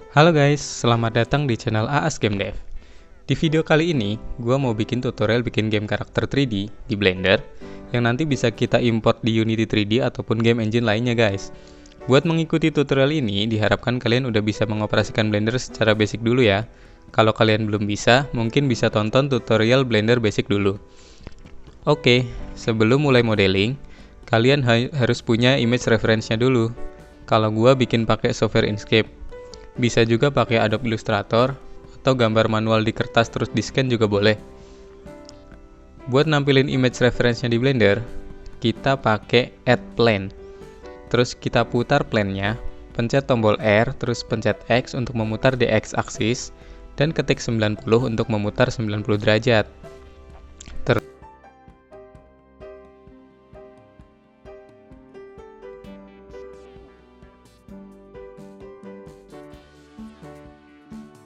Halo guys, selamat datang di channel AAS Game Dev. Di video kali ini, gua mau bikin tutorial bikin game karakter 3D di Blender yang nanti bisa kita import di Unity 3D ataupun game engine lainnya guys. Buat mengikuti tutorial ini, diharapkan kalian udah bisa mengoperasikan Blender secara basic dulu ya. Kalau kalian belum bisa, mungkin bisa tonton tutorial Blender basic dulu. Oke, sebelum mulai modeling, kalian harus punya image reference-nya dulu. Kalau gua bikin pakai software Inkscape. Bisa juga pakai Adobe Illustrator atau gambar manual di kertas terus di-scan juga boleh. Buat nampilin image reference-nya di Blender, kita pakai Add Plane. Terus kita putar plane-nya, pencet tombol R, terus pencet X untuk memutar di X-axis, dan ketik 90 untuk memutar 90 derajat.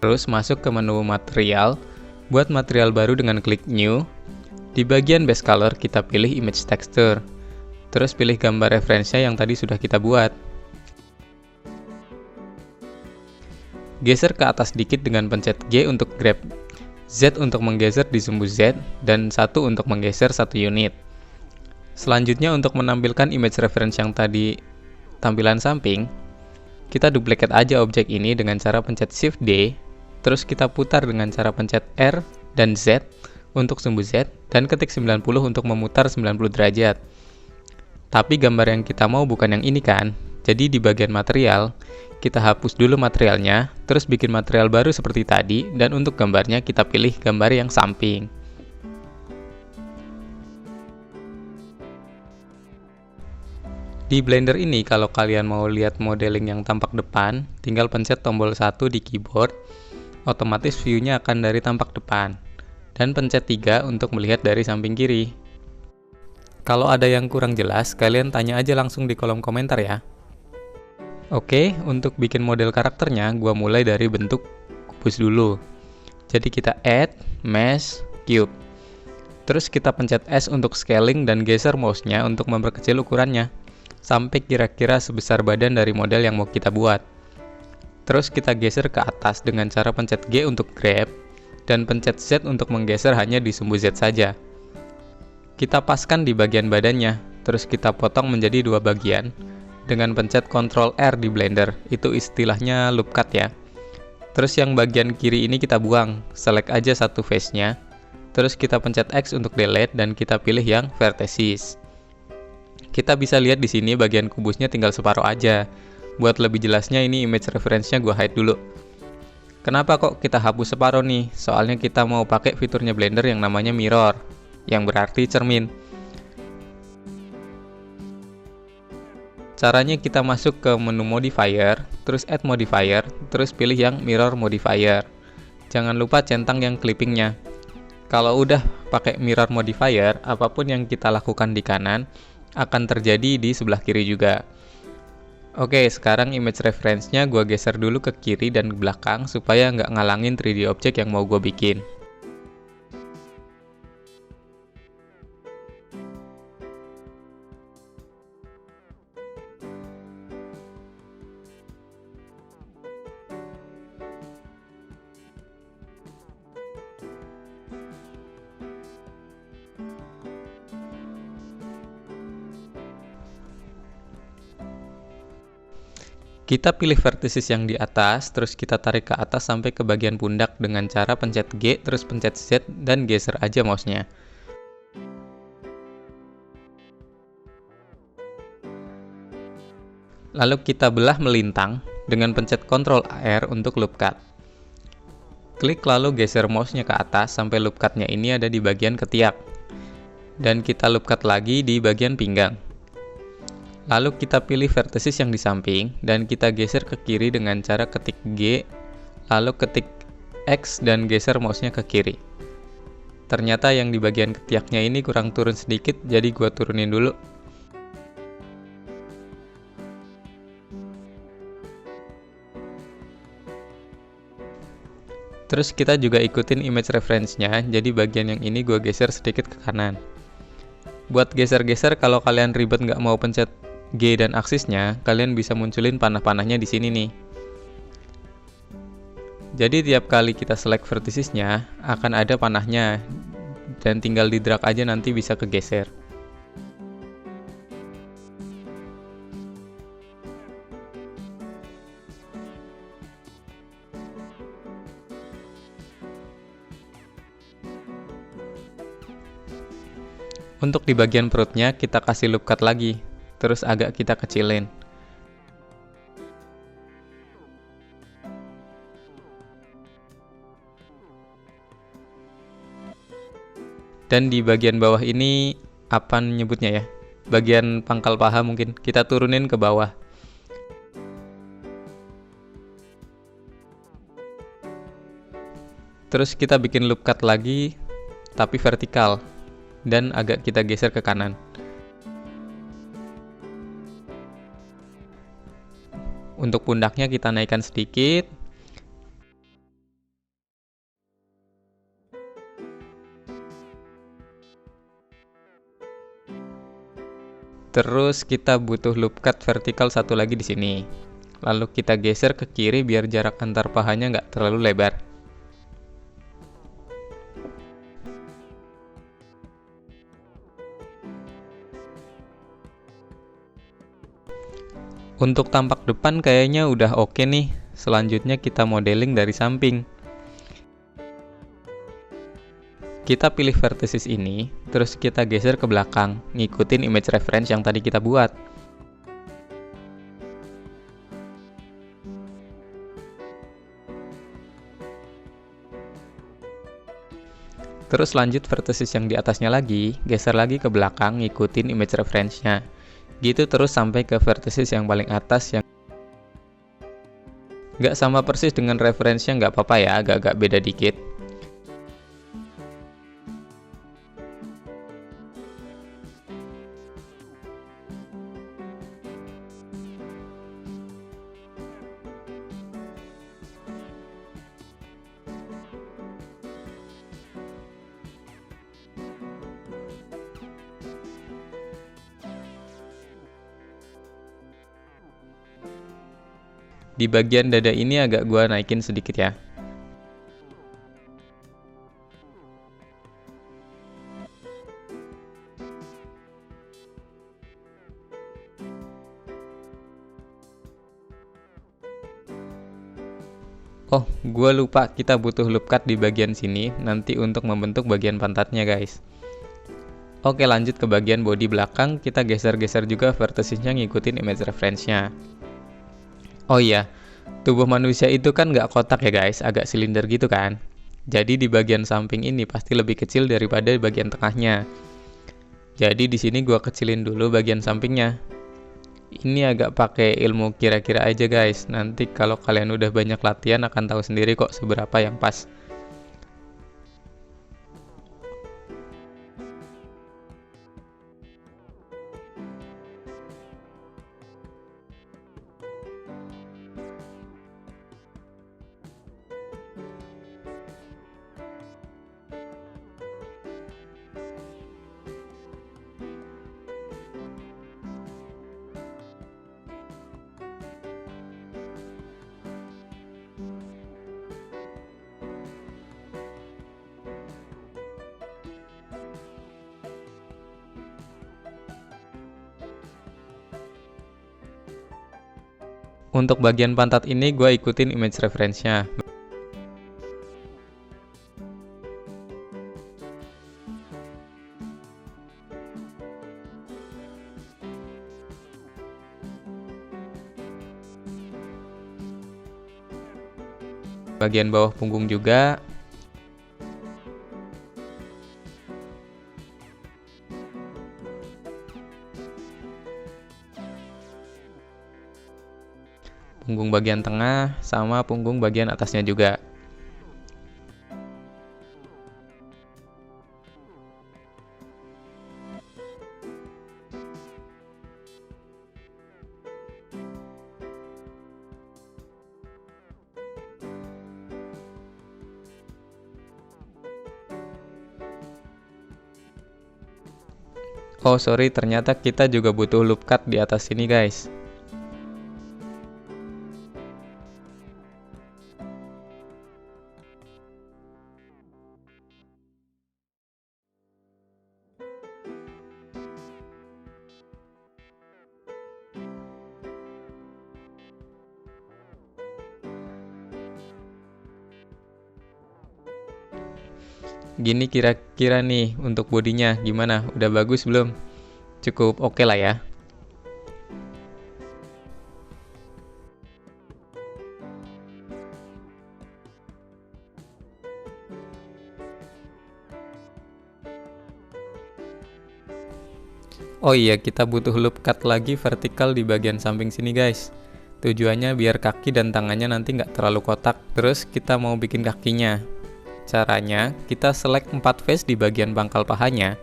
Terus masuk ke menu material, buat material baru dengan klik New. Di bagian Base Color kita pilih Image Texture. Terus pilih gambar referensinya yang tadi sudah kita buat. Geser ke atas sedikit dengan pencet G untuk grab, Z untuk menggeser di sumbu Z, dan 1 untuk menggeser 1 unit. Selanjutnya untuk menampilkan image reference yang tadi tampilan samping, kita duplicate aja objek ini dengan cara pencet Shift D. Terus kita putar dengan cara pencet R dan Z untuk sumbu Z, dan ketik 90 untuk memutar 90 derajat. Tapi gambar yang kita mau bukan yang ini kan? Jadi di bagian material, kita hapus dulu materialnya, terus bikin material baru seperti tadi, dan untuk gambarnya kita pilih gambar yang samping. Di Blender ini, kalau kalian mau lihat modeling yang tampak depan, tinggal pencet tombol 1 di keyboard, otomatis view-nya akan dari tampak depan, dan pencet 3 untuk melihat dari samping kiri. Kalau ada yang kurang jelas, kalian tanya aja langsung di kolom komentar ya. Oke, untuk bikin model karakternya, gua mulai dari bentuk kubus dulu. Jadi kita add, mesh, cube. Terus kita pencet S untuk scaling dan geser mouse-nya untuk memperkecil ukurannya, sampai kira-kira sebesar badan dari model yang mau kita buat. Terus kita geser ke atas dengan cara pencet G untuk grab, dan pencet Z untuk menggeser hanya di sumbu Z saja. Kita paskan di bagian badannya, terus kita potong menjadi 2 bagian, dengan pencet Ctrl R di Blender, itu istilahnya loop cut ya. Terus yang bagian kiri ini kita buang, select aja satu face-nya, terus kita pencet X untuk delete, dan kita pilih yang vertices. Kita bisa lihat di sini bagian kubusnya tinggal separuh aja. Buat lebih jelasnya ini image reference-nya gua hide dulu. Kenapa kok kita hapus separuh nih? Soalnya kita mau pakai fiturnya Blender yang namanya mirror, yang berarti cermin. Caranya kita masuk ke menu modifier, terus add modifier, terus pilih yang mirror modifier. Jangan lupa centang yang clippingnya. Kalau udah pakai mirror modifier, apapun yang kita lakukan di kanan akan terjadi di sebelah kiri juga. Oke, sekarang image reference-nya gua geser dulu ke kiri dan ke belakang supaya nggak ngalangin 3D object yang mau gua bikin. Kita pilih vertices yang di atas, terus kita tarik ke atas sampai ke bagian pundak dengan cara pencet G, terus pencet Z, dan geser aja mouse-nya. Lalu kita belah melintang dengan pencet Ctrl R untuk loop cut. Klik lalu geser mouse-nya ke atas sampai loop cut-nya ini ada di bagian ketiak. Dan kita loop cut lagi di bagian pinggang. Lalu kita pilih vertices yang di samping, dan kita geser ke kiri dengan cara ketik G, lalu ketik X dan geser mouse-nya ke kiri. Ternyata yang di bagian ketiaknya ini kurang turun sedikit, jadi gua turunin dulu. Terus kita juga ikutin image reference-nya, jadi bagian yang ini gua geser sedikit ke kanan. Buat geser-geser, kalau kalian ribet nggak mau pencet G dan aksisnya, kalian bisa munculin panah-panahnya di sini nih. Jadi tiap kali kita select vertisesnya akan ada panahnya dan tinggal di drag aja nanti bisa kegeser. Untuk di bagian perutnya kita kasih loop cut lagi, terus agak kita kecilin. Dan di bagian bawah ini, apa nyebutnya ya? Bagian pangkal paha mungkin, kita turunin ke bawah. Terus kita bikin loop cut lagi, tapi vertikal. Dan agak kita geser ke kanan. Untuk pundaknya kita naikkan sedikit. Terus kita butuh loop cut vertikal satu lagi di sini. Lalu kita geser ke kiri biar jarak antar pahanya nggak terlalu lebar. Untuk tampak depan kayaknya udah oke nih. Selanjutnya kita modeling dari samping. Kita pilih vertices ini, terus kita geser ke belakang, ngikutin image reference yang tadi kita buat. Terus lanjut vertices yang di atasnya lagi, geser lagi ke belakang, ngikutin image reference-nya. Gitu terus sampai ke vertices yang paling atas yang nggak sama persis dengan referensinya, nggak apa-apa ya, agak-agak beda dikit. Di bagian dada ini agak gua naikin sedikit ya. Oh, gua lupa kita butuh loop cut di bagian sini nanti untuk membentuk bagian pantatnya guys. Oke, lanjut ke bagian bodi belakang, kita geser-geser juga vertisesnya ngikutin image reference-nya. Oh iya, tubuh manusia itu kan nggak kotak ya guys, agak silinder gitu kan. Jadi di bagian samping ini pasti lebih kecil daripada bagian tengahnya. Jadi di sini gua kecilin dulu bagian sampingnya. Ini agak pakai ilmu kira-kira aja guys. Nanti kalau kalian udah banyak latihan akan tahu sendiri kok seberapa yang pas. Untuk bagian pantat ini gue ikutin image reference-nya. Bagian bawah punggung juga. Punggung bagian tengah, sama punggung bagian atasnya juga. Oh sorry, ternyata kita juga butuh loop cut di atas sini guys. Gini kira-kira nih untuk bodinya, gimana? Udah bagus belum? Cukup oke lah ya. Oh iya, kita butuh loop cut lagi vertikal di bagian samping sini guys. Tujuannya biar kaki dan tangannya nanti nggak terlalu kotak. Terus kita mau bikin kakinya. Caranya, kita select 4 face di bagian pangkal pahanya.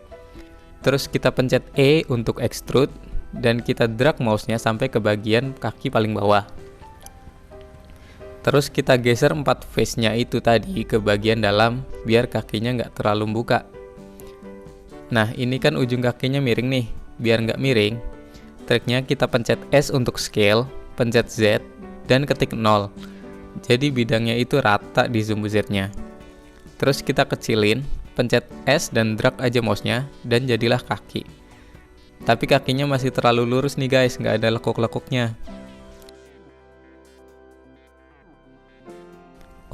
Terus kita pencet E untuk extrude, dan kita drag mouse-nya sampai ke bagian kaki paling bawah. Terus kita geser 4 face-nya itu tadi ke bagian dalam, biar kakinya nggak terlalu buka. Nah, ini kan ujung kakinya miring nih. Biar nggak miring, triknya kita pencet S untuk scale, pencet Z, dan ketik 0. Jadi bidangnya itu rata di zoom Z-nya. Terus kita kecilin, pencet S dan drag aja mouse-nya, dan jadilah kaki. Tapi kakinya masih terlalu lurus nih guys, nggak ada lekuk-lekuknya.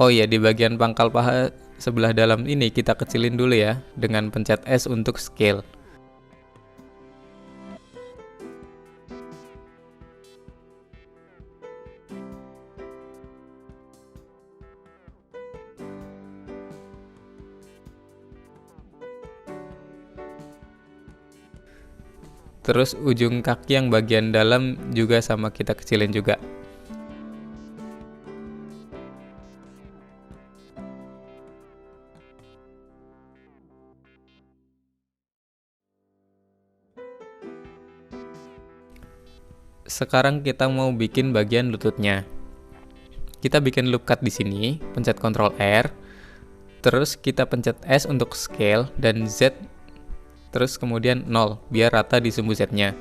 Oh iya, di bagian pangkal paha sebelah dalam ini kita kecilin dulu ya, dengan pencet S untuk scale. Terus ujung kaki yang bagian dalam juga sama kita kecilin juga. Sekarang kita mau bikin bagian lututnya. Kita bikin loop cut di sini, pencet Ctrl R, terus kita pencet S untuk scale dan Z, terus kemudian 0 biar rata di sumbu Z-nya.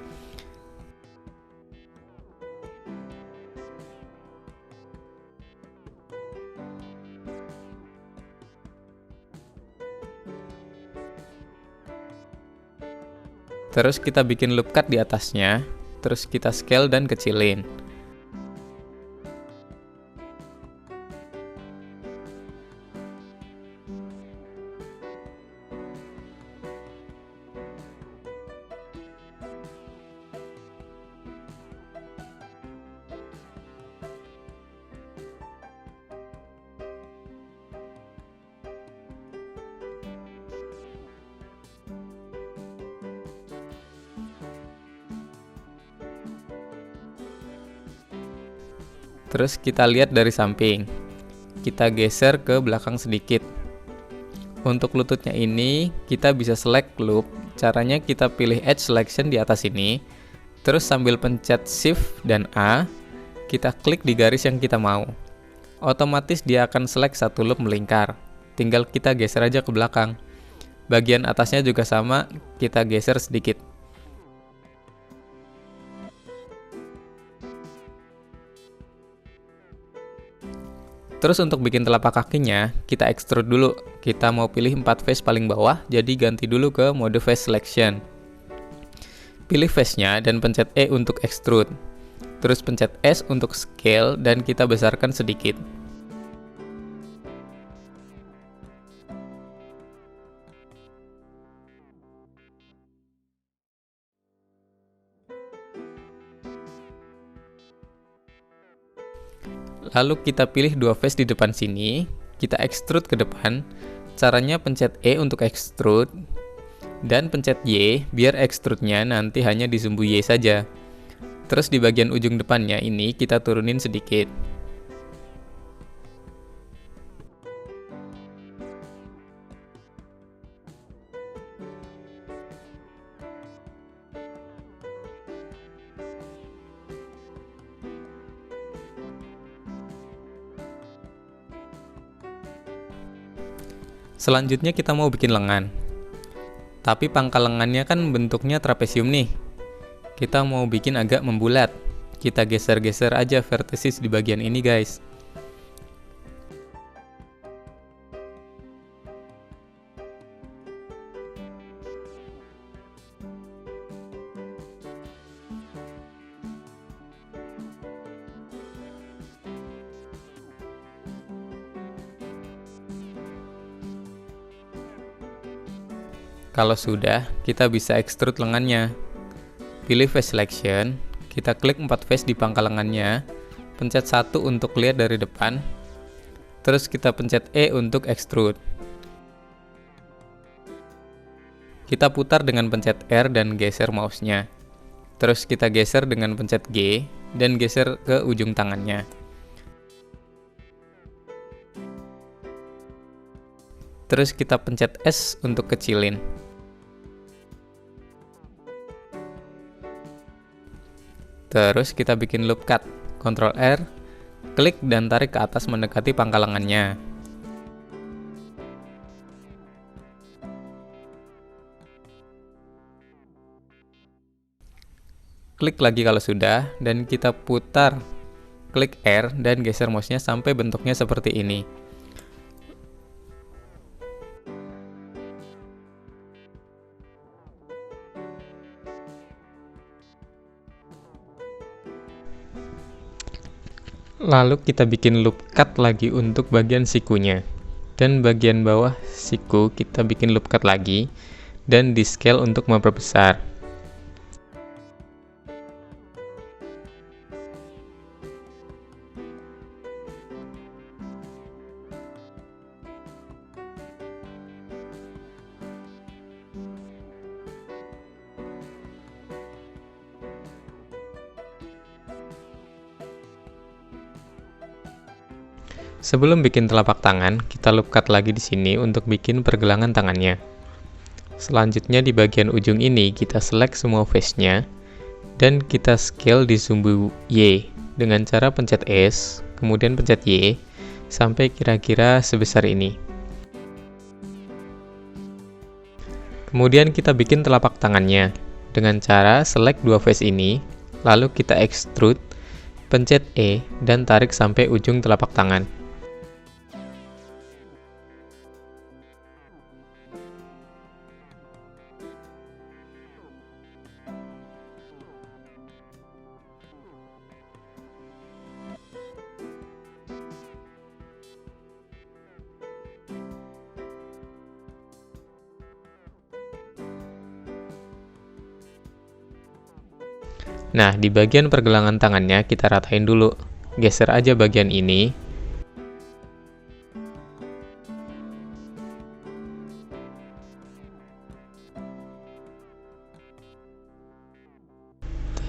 Terus kita bikin loop cut di atasnya, terus kita scale dan kecilin. Terus kita lihat dari samping. Kita geser ke belakang sedikit. Untuk lututnya ini, kita bisa select loop. Caranya kita pilih edge selection di atas ini. Terus sambil pencet shift dan A, kita klik di garis yang kita mau. Otomatis dia akan select satu loop melingkar. Tinggal kita geser aja ke belakang. Bagian atasnya juga sama, kita geser sedikit. Terus untuk bikin telapak kakinya, kita extrude dulu. Kita mau pilih 4 face paling bawah, jadi ganti dulu ke mode face selection. Pilih face-nya dan pencet E untuk extrude. Terus pencet S untuk scale dan kita besarkan sedikit. Lalu kita pilih 2 face di depan sini, kita extrude ke depan. Caranya pencet E untuk extrude, dan pencet Y biar extrude-nya nanti hanya di sumbu Y saja. Terus di bagian ujung depannya ini kita turunin sedikit. Selanjutnya kita mau bikin lengan. Tapi pangkal lengannya kan bentuknya trapesium nih. Kita mau bikin agak membulat. Kita geser-geser aja vertices di bagian ini guys. Kalau sudah, kita bisa extrude lengannya. Pilih face selection, kita klik 4 face di pangkal lengannya, pencet 1 untuk lihat dari depan, terus kita pencet E untuk extrude. Kita putar dengan pencet R dan geser mouse-nya. Terus kita geser dengan pencet G dan geser ke ujung tangannya. Terus kita pencet S untuk kecilin. Terus kita bikin loop cut, Ctrl R, klik dan tarik ke atas mendekati pangkal lengannya. Klik lagi kalau sudah, dan kita putar, klik R dan geser mouse-nya sampai bentuknya seperti ini. Lalu kita bikin loop cut lagi untuk bagian sikunya. Dan bagian bawah siku kita bikin loop cut lagi, dan di scale untuk memperbesar. Sebelum bikin telapak tangan, kita loop cut lagi di sini untuk bikin pergelangan tangannya. Selanjutnya di bagian ujung ini kita select semua face-nya dan kita scale di sumbu Y dengan cara pencet S, kemudian pencet Y sampai kira-kira sebesar ini. Kemudian kita bikin telapak tangannya dengan cara select dua face ini, lalu kita extrude, pencet E dan tarik sampai ujung telapak tangan. Nah, di bagian pergelangan tangannya kita ratain dulu. Geser aja bagian ini.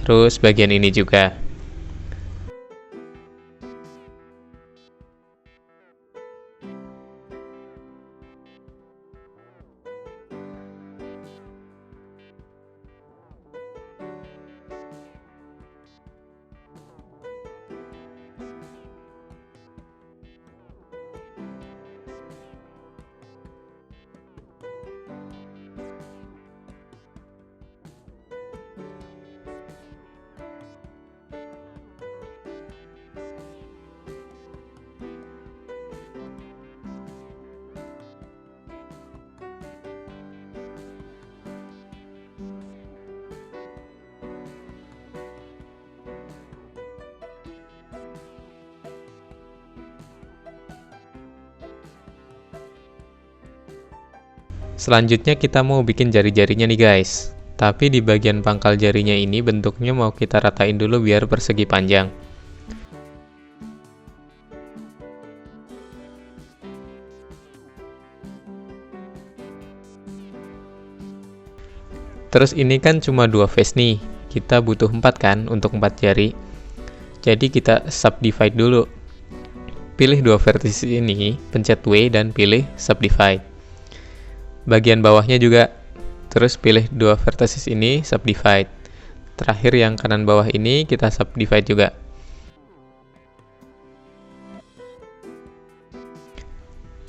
Terus bagian ini juga. Selanjutnya kita mau bikin jari-jarinya nih guys. Tapi di bagian pangkal jarinya ini bentuknya mau kita ratain dulu biar persegi panjang. Terus ini kan cuma 2 face nih. Kita butuh 4 kan untuk 4 jari. Jadi kita subdivide dulu. Pilih 2 vertices ini, pencet W dan pilih subdivide. Bagian bawahnya juga, terus pilih 2 vertices ini, subdivide. Terakhir yang kanan bawah ini kita subdivide juga.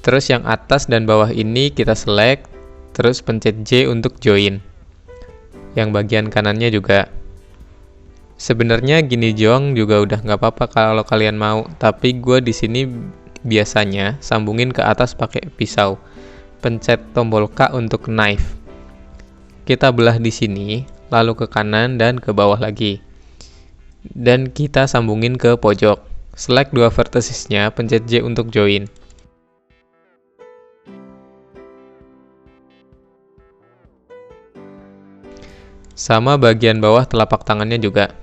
Terus yang atas dan bawah ini kita select, terus pencet J untuk join. Yang bagian kanannya juga. Sebenarnya gini doang juga udah nggak apa-apa kalau kalian mau, tapi gue di sini biasanya sambungin ke atas pakai pisau. Pencet tombol K untuk knife. Kita belah di sini, lalu ke kanan dan ke bawah lagi. Dan kita sambungin ke pojok. Select 2 verticesnya, pencet J untuk join. Sama bagian bawah telapak tangannya juga.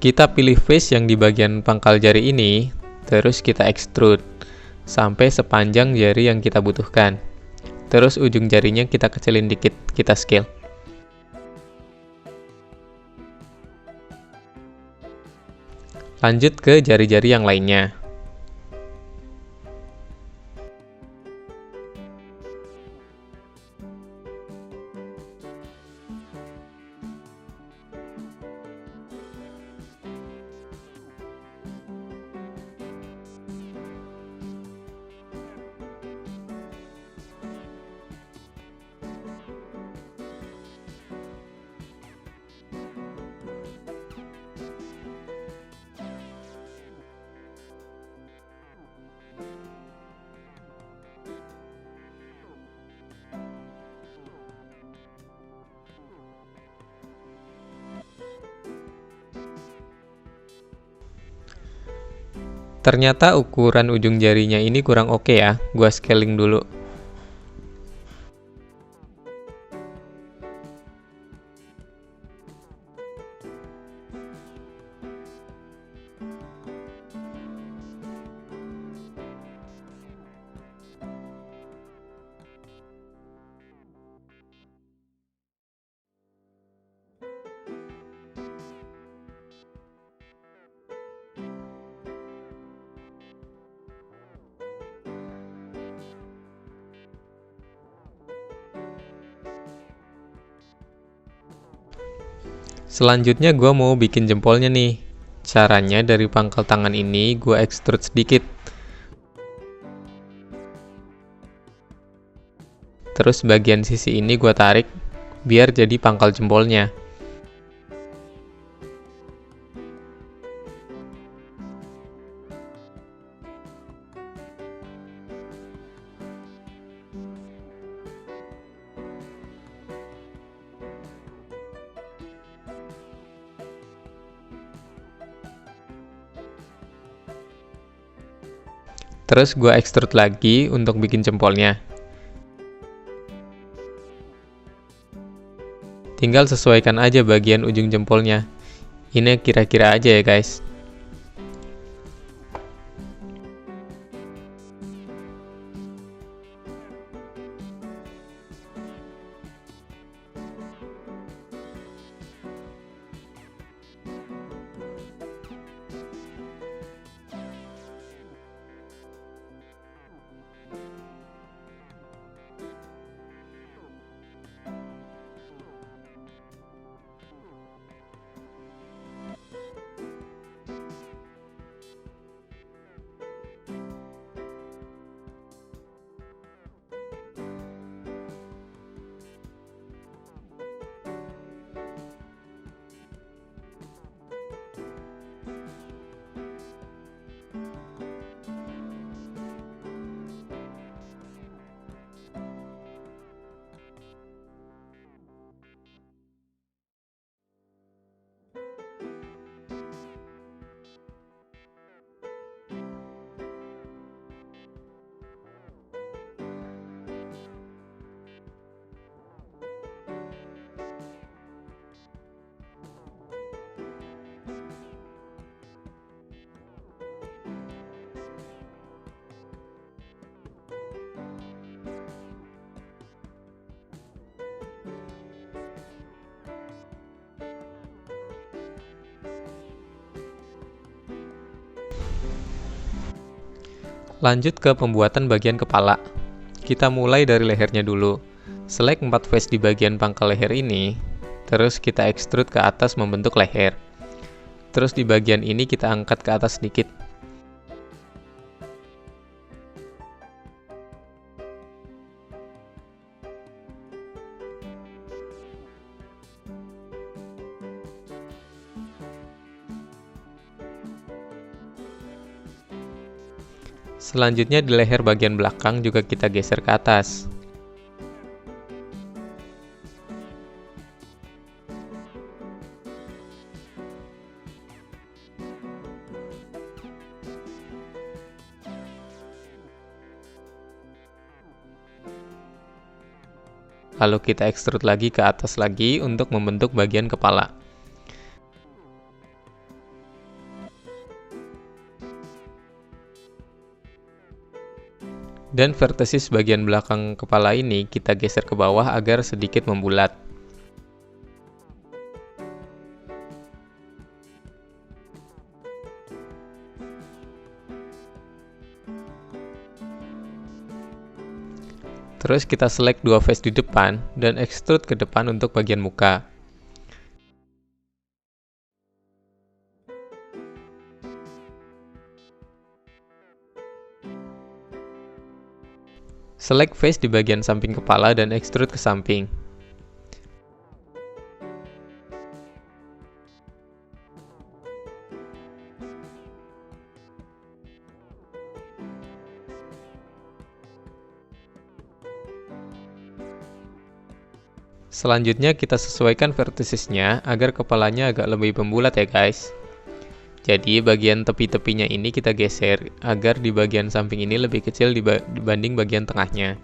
Kita pilih face yang di bagian pangkal jari ini, terus kita extrude sampai sepanjang jari yang kita butuhkan. Terus ujung jarinya kita kecilin dikit, kita scale. Lanjut ke jari-jari yang lainnya. Ternyata ukuran ujung jarinya ini kurang oke ya, gua scaling dulu. Selanjutnya gue mau bikin jempolnya nih. Caranya dari pangkal tangan ini gue extrude sedikit. Terus bagian sisi ini gue tarik biar jadi pangkal jempolnya. Terus gue extrude lagi untuk bikin jempolnya. Tinggal sesuaikan aja bagian ujung jempolnya. Ini kira-kira aja ya guys. Lanjut ke pembuatan bagian kepala. Kita mulai dari lehernya dulu. Select 4 face di bagian pangkal leher ini, terus kita extrude ke atas membentuk leher. Terus di bagian ini kita angkat ke atas sedikit. Selanjutnya di leher bagian belakang juga kita geser ke atas. Lalu kita ekstrud lagi ke atas lagi untuk membentuk bagian kepala. Dan vertesis bagian belakang kepala ini kita geser ke bawah agar sedikit membulat. Terus kita select dua face di depan dan extrude ke depan untuk bagian muka. Select face di bagian samping kepala dan extrude ke samping. Selanjutnya kita sesuaikan vertisesnya agar kepalanya agak lebih membulat ya guys. Jadi bagian tepi-tepinya ini kita geser agar di bagian samping ini lebih kecil dibanding bagian tengahnya.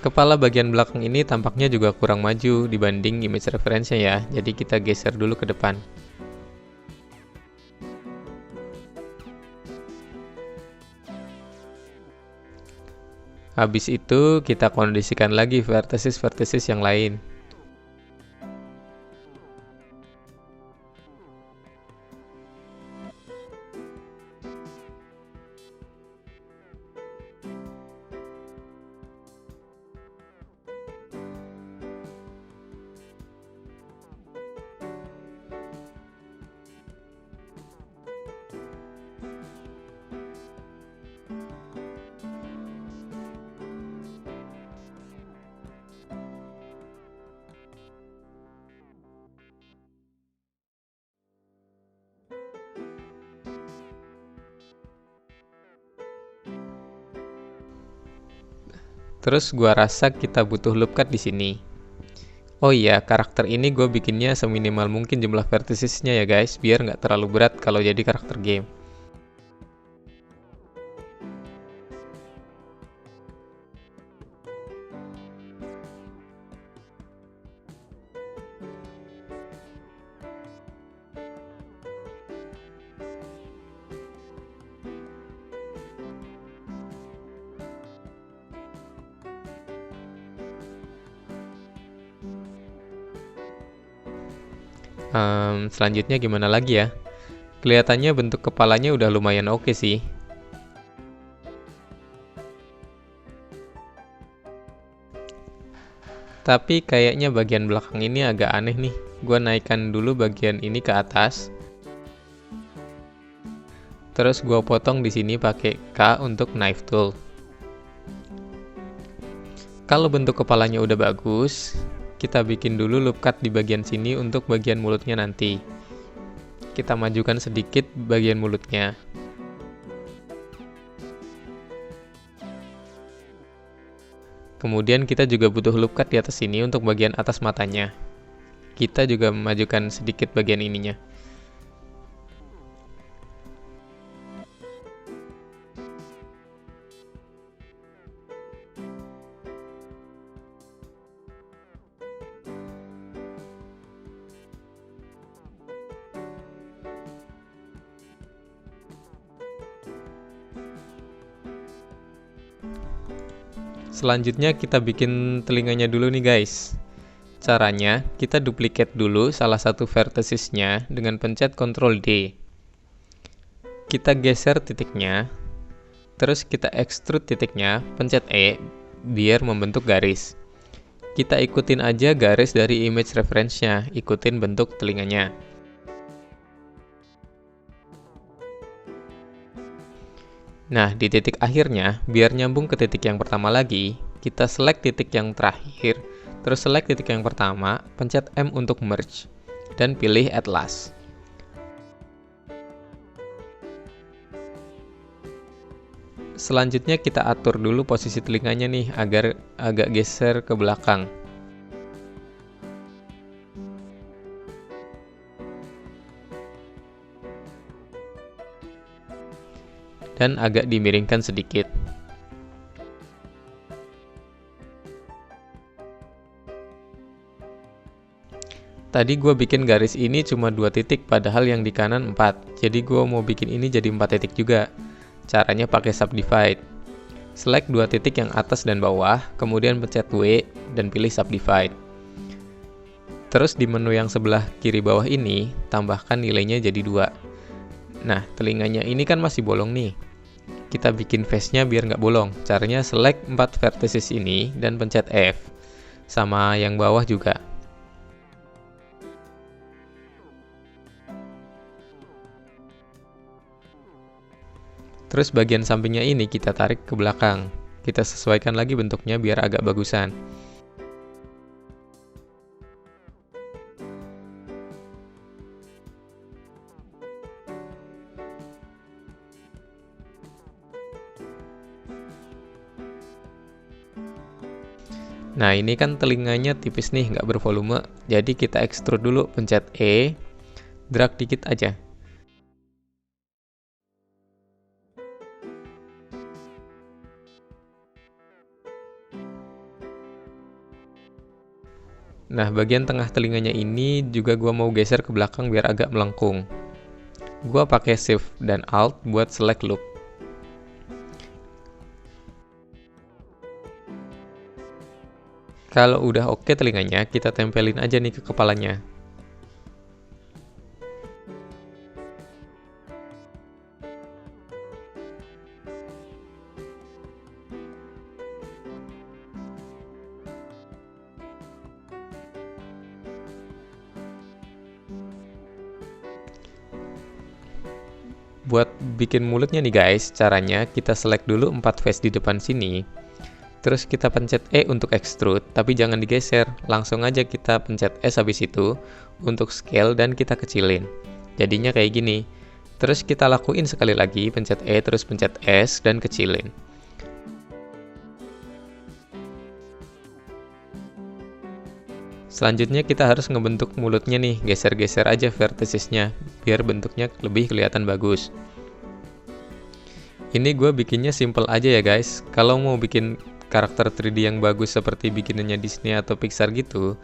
Kepala bagian belakang ini tampaknya juga kurang maju dibanding image reference-nya ya, jadi kita geser dulu ke depan. Habis itu kita kondisikan lagi vertesis-vertesis yang lain. Terus gua rasa kita butuh loop cut di sini. Oh iya, karakter ini gue bikinnya seminimal mungkin jumlah vertisesnya ya guys, biar nggak terlalu berat kalau jadi karakter game. Selanjutnya gimana lagi ya? Kelihatannya bentuk kepalanya udah lumayan oke sih. Tapi kayaknya bagian belakang ini agak aneh nih. Gua naikkan dulu bagian ini ke atas. Terus gua potong di sini pakai K untuk knife tool. Kalau bentuk kepalanya udah bagus, kita bikin dulu loop cut di bagian sini untuk bagian mulutnya nanti. Kita majukan sedikit bagian mulutnya. Kemudian kita juga butuh loop cut di atas sini untuk bagian atas matanya. Kita juga memajukan sedikit bagian ininya. Selanjutnya kita bikin telinganya dulu nih guys. Caranya, kita duplicate dulu salah satu vertesisnya dengan pencet Ctrl D. Kita geser titiknya, terus kita extrude titiknya, pencet E, biar membentuk garis. Kita ikutin aja garis dari image reference-nya, ikutin bentuk telinganya. Nah, di titik akhirnya, biar nyambung ke titik yang pertama lagi, kita select titik yang terakhir, terus select titik yang pertama, pencet M untuk merge, dan pilih at last. Selanjutnya kita atur dulu posisi telinganya nih, agar agak geser ke belakang. Dan agak dimiringkan sedikit. Tadi gue bikin garis ini cuma 2 titik, padahal yang di kanan 4. Jadi gue mau bikin ini jadi 4 titik juga. Caranya pakai subdivide. Select 2 titik yang atas dan bawah, kemudian pencet W dan pilih subdivide. Terus di menu yang sebelah kiri bawah ini, tambahkan nilainya jadi 2. Nah, telinganya ini kan masih bolong nih. Kita bikin face-nya biar nggak bolong. Caranya select 4 vertices ini dan pencet F. Sama yang bawah juga. Terus bagian sampingnya ini kita tarik ke belakang. Kita sesuaikan lagi bentuknya biar agak bagusan. Nah, ini kan telinganya tipis nih, nggak bervolume. Jadi kita extrude dulu, pencet E, drag dikit aja. Nah, bagian tengah telinganya ini juga gua mau geser ke belakang biar agak melengkung. Gua pakai Shift dan Alt buat select loop. Kalau udah oke telinganya, kita tempelin aja nih ke kepalanya. Buat bikin mulutnya nih guys, caranya kita select dulu 4 face di depan sini. Terus kita pencet E untuk extrude, tapi jangan digeser. Langsung aja kita pencet S habis itu untuk scale dan kita kecilin. Jadinya kayak gini. Terus kita lakuin sekali lagi, pencet E terus pencet S dan kecilin. Selanjutnya kita harus ngebentuk mulutnya nih, geser-geser aja verticesnya, biar bentuknya lebih kelihatan bagus. Ini gue bikinnya simple aja ya guys. Kalau mau bikin karakter 3D yang bagus seperti bikinannya Disney atau Pixar gitu,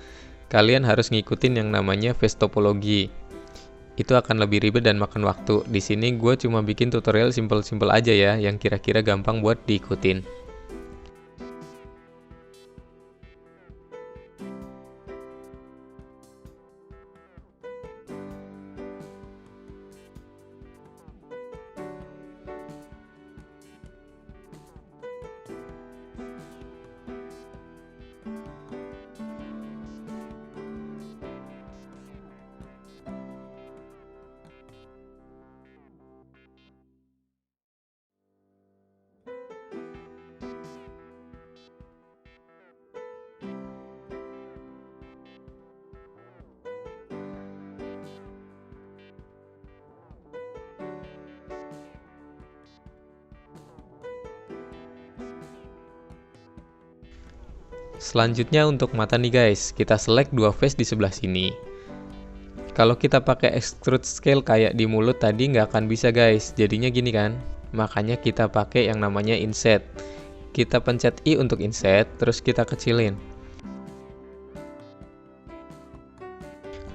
kalian harus ngikutin yang namanya face topology. Itu akan lebih ribet dan makan waktu. Di sini gue cuma bikin tutorial simple-simple aja ya, yang kira-kira gampang buat diikutin. Selanjutnya untuk mata nih guys, kita select 2 face di sebelah sini. Kalau kita pakai extrude scale kayak di mulut tadi nggak akan bisa guys, jadinya gini kan. Makanya kita pakai yang namanya inset. Kita pencet I untuk inset, terus kita kecilin.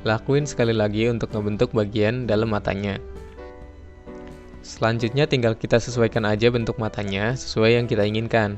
Lakuin sekali lagi untuk ngebentuk bagian dalam matanya. Selanjutnya tinggal kita sesuaikan aja bentuk matanya sesuai yang kita inginkan.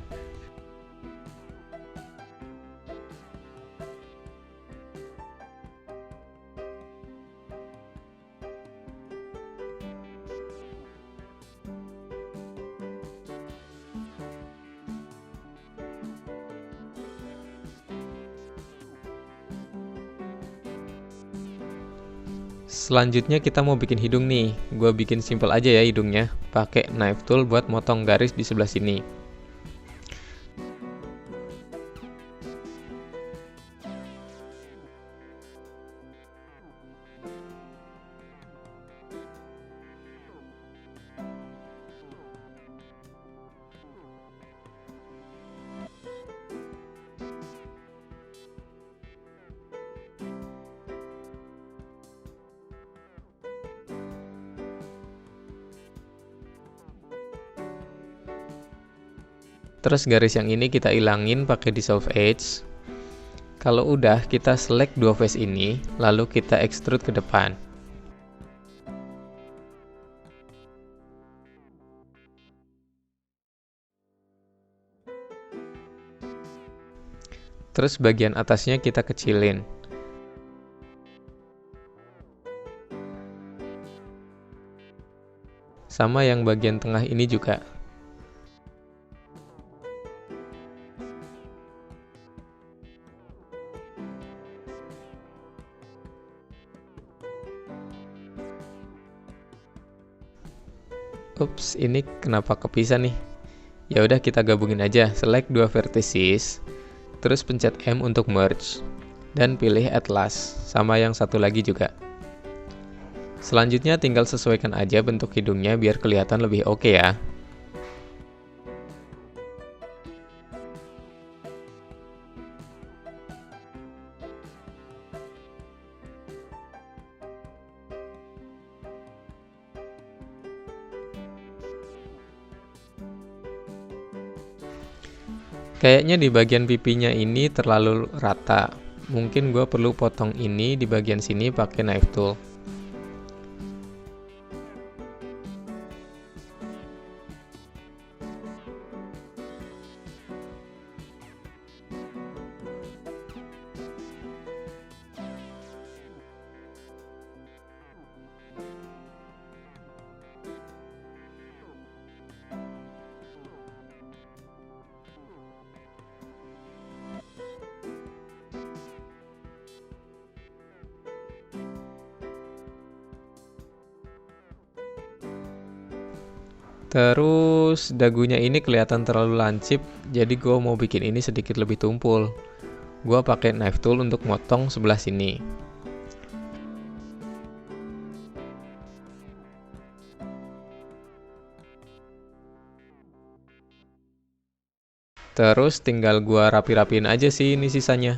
Selanjutnya kita mau bikin hidung nih. Gue bikin simple aja ya hidungnya. Pakai knife tool buat motong garis di sebelah sini. Terus garis yang ini kita ilangin pakai dissolve edge. Kalau udah, kita select dua face ini, lalu kita extrude ke depan. Terus bagian atasnya kita kecilin. Sama yang bagian tengah ini juga. Ups, ini kenapa kepisah nih? Ya udah kita gabungin aja. Select dua vertices, terus pencet M untuk merge, dan pilih at last, sama yang satu lagi juga. Selanjutnya tinggal sesuaikan aja bentuk hidungnya biar kelihatan lebih oke ya. Kayaknya di bagian pipinya ini terlalu rata. Mungkin gue perlu potong ini di bagian sini pakai knife tool. Terus dagunya ini kelihatan terlalu lancip, jadi gue mau bikin ini sedikit lebih tumpul. Gue pakai knife tool untuk motong sebelah sini. Terus tinggal gue rapi-rapiin aja sih ini sisanya.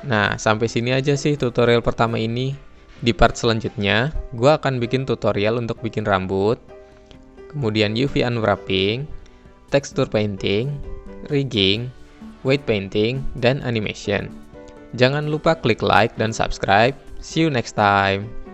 Nah, sampai sini aja sih tutorial pertama ini. Di part selanjutnya, gue akan bikin tutorial untuk bikin rambut, kemudian UV unwrapping, texture painting, rigging, weight painting, dan animation. Jangan lupa klik like dan subscribe. See you next time.